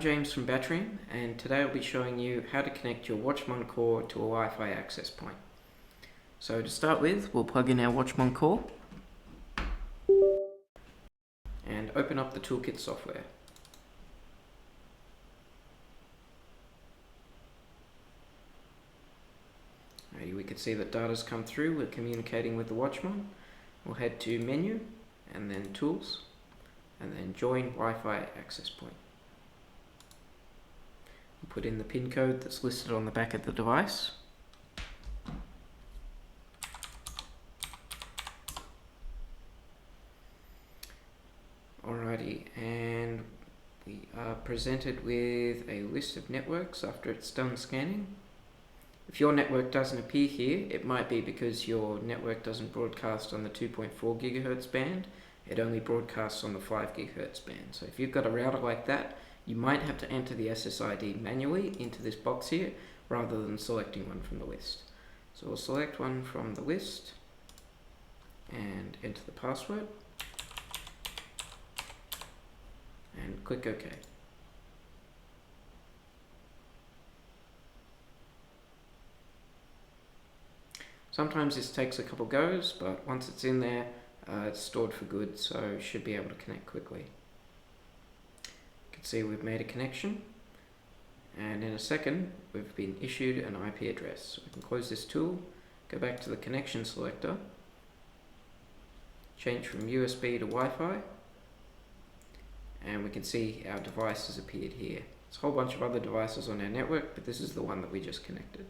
James from Batrium, and today I'll be showing you how to connect your WatchMon core to a Wi-Fi access point. So to start with, we'll plug in our WatchMon core and open up the toolkit software. We can see that data's come through. We're communicating with the WatchMon. We'll head to Menu and then Tools and then Join Wi-Fi Access Point. We'll put in the PIN code that's listed on the back of the device. Alrighty, and we are presented with a list of networks after it's done scanning. If your network doesn't appear here, it might be because your network doesn't broadcast on the 2.4 GHz band. It only broadcasts on the 5 GHz band. So if you've got a router like that, you might have to enter the SSID manually into this box here rather than selecting one from the list. So we'll select one from the list and enter the password and click OK. Sometimes this takes a couple goes, but once it's in there, it's stored for good, so should be able to connect quickly. You can see we've made a connection, and in a second we've been issued an IP address. So we can close this tool, go back to the connection selector, change from USB to Wi-Fi, and we can see our device has appeared here. There's a whole bunch of other devices on our network, but this is the one that we just connected.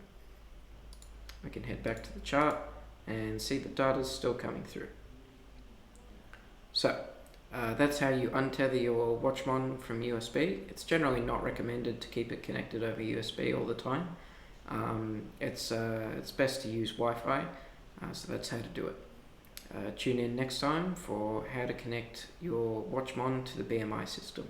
We can head back to the chart and see the data's still coming through. So that's how you untether your WatchMon from USB. It's generally not recommended to keep it connected over USB all the time. It's best to use Wi-Fi, so that's how to do it. Tune in next time for how to connect your WatchMon to the BMI system.